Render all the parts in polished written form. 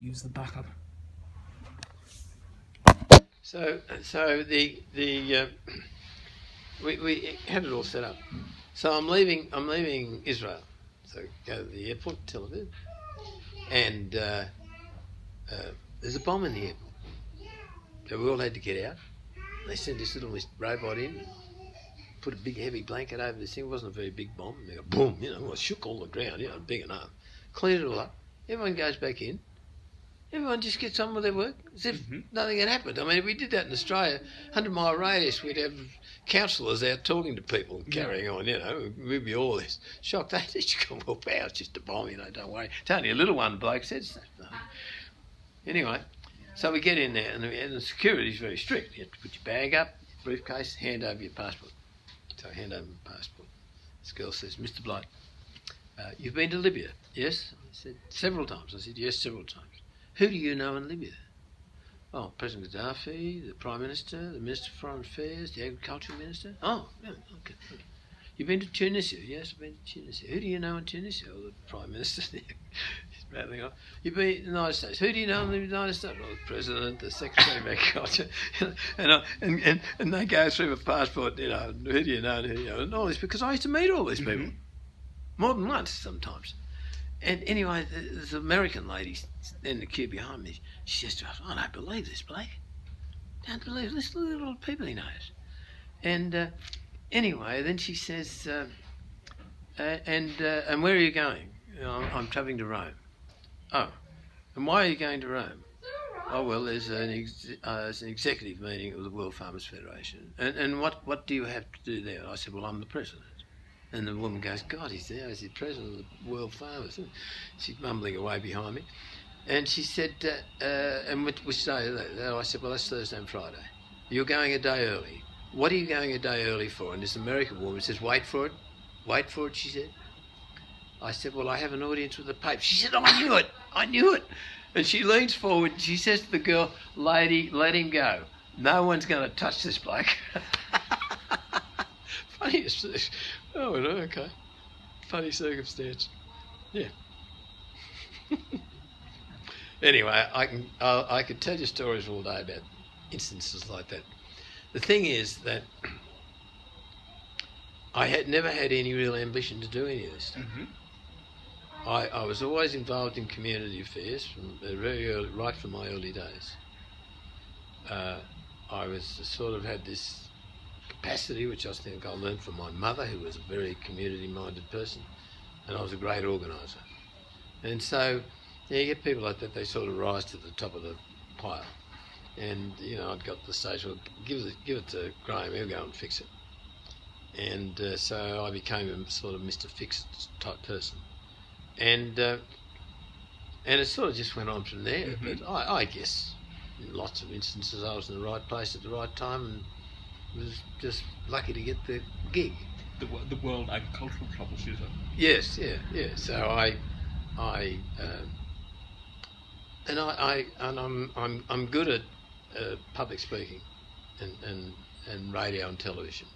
use the backup. So we had it all set up. So I'm leaving Israel. So go to the airport, Tel Aviv, and there's a bomb in the airport. So we all had to get out. They sent this little robot in, put a big heavy blanket over this thing. It wasn't a very big bomb. They go boom, it shook all the ground, big enough. Cleaned it all up. Everyone goes back in. Everyone just gets on with their work as if nothing had happened. I mean, if we did that in Australia, 100-mile radius, we'd have counsellors out talking to people and carrying on, we'd be all this shocked. They just go, well, wow, it's just a bomb, don't worry. It's only a little one, the bloke says. Anyway, so we get in there, and the security's very strict. You have to put your bag up, your briefcase, hand over your passport. So I hand over my passport. This girl says, Mr. Blight, you've been to Libya? Yes? I said, several times. I said, yes, several times. Who do you know in Libya? Oh, President Gaddafi, the Prime Minister, the Minister of Foreign Affairs, the Agriculture Minister. Oh, yeah, okay. You've been to Tunisia? Yes, I've been to Tunisia. Who do you know in Tunisia? Oh, the Prime Minister. He's rattling off. You've been to the United States. Who do you know in the United States? Well, the President, the Secretary of Agriculture. And they go through my passport, who do you know, and all this, because I used to meet all these people. More than once, sometimes. And anyway, there's an American lady in the queue behind me. She says to us, I don't believe this, Blake. Don't believe this. Look at all the people he knows. And anyway, then she says, and where are you going? I'm travelling to Rome. Oh, and why are you going to Rome? Oh, well, there's an executive meeting of the World Farmers Federation. And what do you have to do there? I said, well, I'm the president. And the woman goes, God, he's there, he's the president of the World Farmers. She's mumbling away behind me. And she said, and which day is that? I said, well, that's Thursday and Friday. You're going a day early. What are you going a day early for? And this American woman says, wait for it, she said. I said, well, I have an audience with the Pope. She said, I knew it. And she leans forward and she says to the girl, lady, let him go. No one's going to touch this bloke. Funniest. Oh, okay. Funny circumstance. Yeah. Anyway, I could tell you stories all day about instances like that. The thing is that I had never had any real ambition to do any of this stuff. I was always involved in community affairs from very early, right from my early days. I was sort of had this capacity, which I think I learned from my mother, who was a very community-minded person, and I was a great organiser. And so you get people like that, they sort of rise to the top of the pile. And, I'd got to the stage, well, give it to Graham, he'll go and fix it. And so I became a sort of Mr. Fix-It type person. And it sort of just went on from there. But I guess in lots of instances I was in the right place at the right time and was just lucky to get the gig. The World Agricultural Troubleshooter. Yes, yeah. So I'm good at public speaking and radio and television.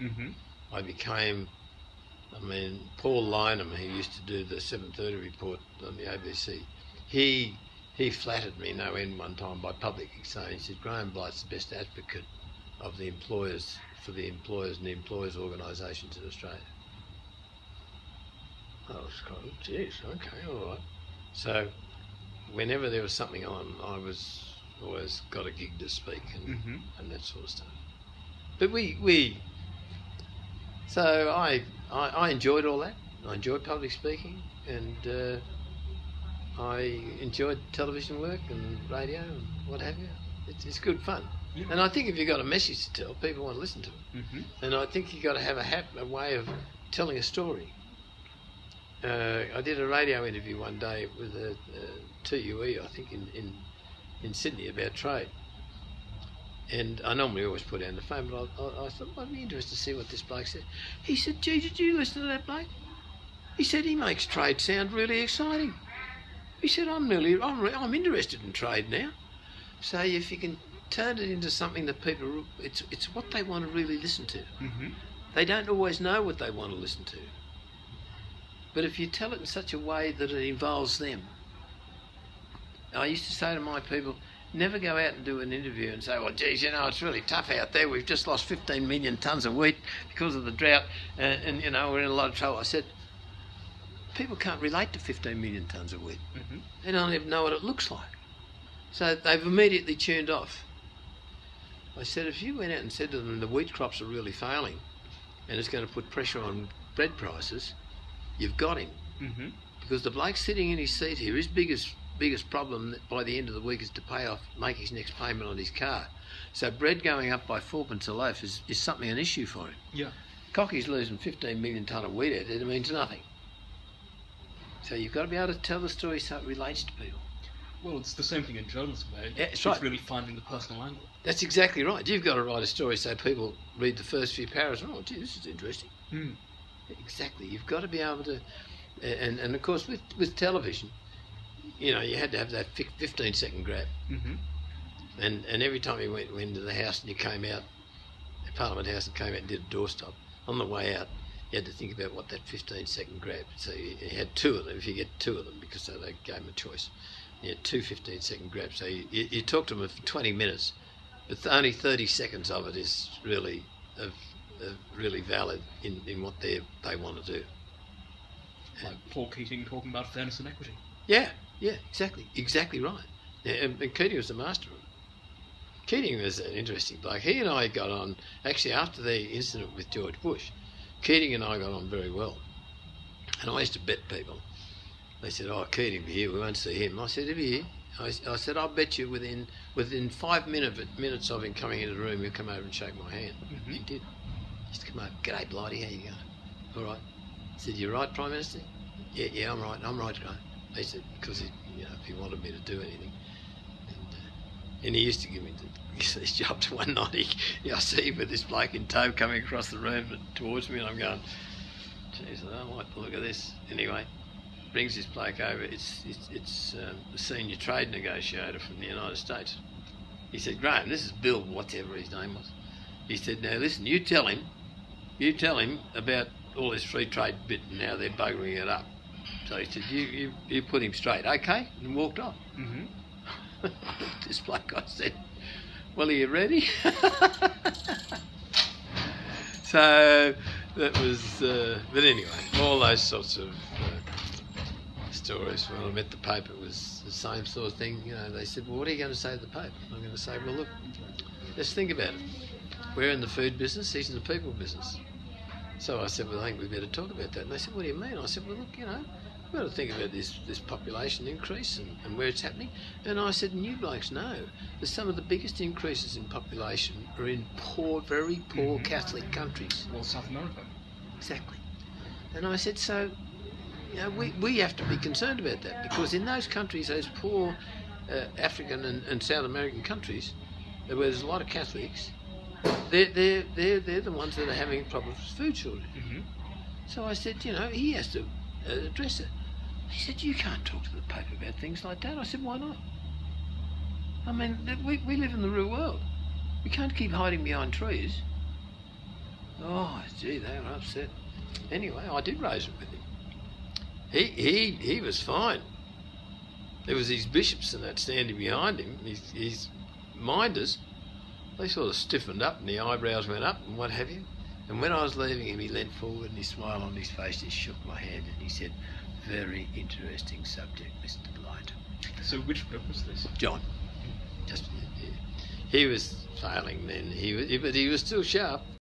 Paul Lynham, who used to do the 7:30 report on the ABC, he flattered me no end one time by publicly saying, he said, Graham Blight's the best advocate of the employers, for the employers and the employers' organisations in Australia. I was kind of, geez, okay, all right. So whenever there was something on, I was always got a gig to speak and that sort of stuff. But so I enjoyed all that. I enjoyed public speaking, and I enjoyed television work and radio and what have you. It's good fun. Yeah. And I think if you've got a message to tell, people want to listen to it. And I think you've got to have a way of telling a story. I did a radio interview one day with a TUE, I think, in Sydney about trade. And I normally always put down the phone, but I thought I'd be interested to see what this bloke said. He said, gee, did you listen to that bloke? He said, he makes trade sound really exciting. He said, I'm interested in trade now. So if you can turn it into something that people, it's what they want to really listen to. They don't always know what they want to listen to. But if you tell it in such a way that it involves them, I used to say to my people, never go out and do an interview and say, well, geez, you know, it's really tough out there. We've just lost 15 million tonnes of wheat because of the drought and, you know, we're in a lot of trouble. I said, people can't relate to 15 million tonnes of wheat. Mm-hmm. They don't even know what it looks like. So they've immediately tuned off. I said, if you went out and said to them the wheat crops are really failing and it's going to put pressure on bread prices, you've got him. Mm-hmm. Because the bloke sitting in his seat here, his biggest problem by the end of the week is to pay off, make his next payment on his car. So bread going up by 4p a loaf is something, an issue for him. Yeah. Cocky's losing 15 million tonne of wheat out there, it means nothing. So you've got to be able to tell the story so it relates to people. Well, it's the same thing in journalism, eh? Yeah, It's right. really finding the personal angle. That's exactly right. You've got to write a story so people read the first few paragraphs. Oh, gee, this is interesting. Mm. Exactly. You've got to be able to, and of course with television, you know, you had to have that 15-second grab. Mm-hmm. And every time you went into the house and you came out, the Parliament House, and came out and did a doorstop, on the way out, you had to think about what that 15-second grab. So you had two of them, if you get two of them, because so they gave them a choice. You had two 15-second grabs. So you talk to them for 20 minutes, but only 30 seconds of it is really really valid in what they want to do. Like Paul Keating talking about fairness and equity. Yeah, exactly right. Yeah, and Keating was the master of it. Keating was an interesting bloke. He and I got on, actually after the incident with George Bush, Keating and I got on very well. And I used to bet people. They said, oh, Keating will be here, we won't see him. I said, he'll be here. I said, I'll bet you within 5 minutes of him coming into the room, he'll come over and shake my hand. Mm-hmm. He did. He used to come over, g'day Blighty, how you going? All right. I said, you right, Prime Minister? Yeah, I'm right, Graham. He said, because if he wanted me to do anything. And he used to give me these jobs. One night I see him with this bloke in tow coming across the room towards me, and I'm going, geez, I don't like the look of this. Anyway, brings this bloke over. It's the senior trade negotiator from the United States. He said, Graham, this is Bill, whatever his name was. He said, now listen, you tell him about all this free trade bit and how they're buggering it up. So he said, you put him straight, okay? And walked off. Mm-hmm. This bloke, I said, well, are you ready? So that was, but anyway, all those sorts of stories. When I met the Pope, it was the same sort of thing. You know, they said, well, what are you going to say to the Pope? I'm going to say, well, look, let's think about it. We're in the food business, he's in the people business. So I said, well, I think we better talk about that. And they said, what do you mean? I said, well, look, you know, we've got to think about this population increase and where it's happening. And I said, and you blokes know that some of the biggest increases in population are in poor, very poor Catholic countries. Well, South America. Exactly. And I said, so, you know, we have to be concerned about that, because in those countries, those poor African and South American countries, where there's a lot of Catholics, they're the ones that are having problems with food shortage. Mm-hmm. So I said, you know, he has to address it. He said, you can't talk to the Pope about things like that. I said, why not? I mean, we live in the real world. We can't keep hiding behind trees. Oh, gee, they were upset. Anyway, I did raise it with him. He was fine. There was these bishops and that standing behind him, his minders. They sort of stiffened up and the eyebrows went up and what have you. And when I was leaving him, he leant forward and he smiled on his face, he shook my hand and he said, very interesting subject, Mr. Blight. So which book was this? John. Just, yeah. He was failing then, but he was still sharp.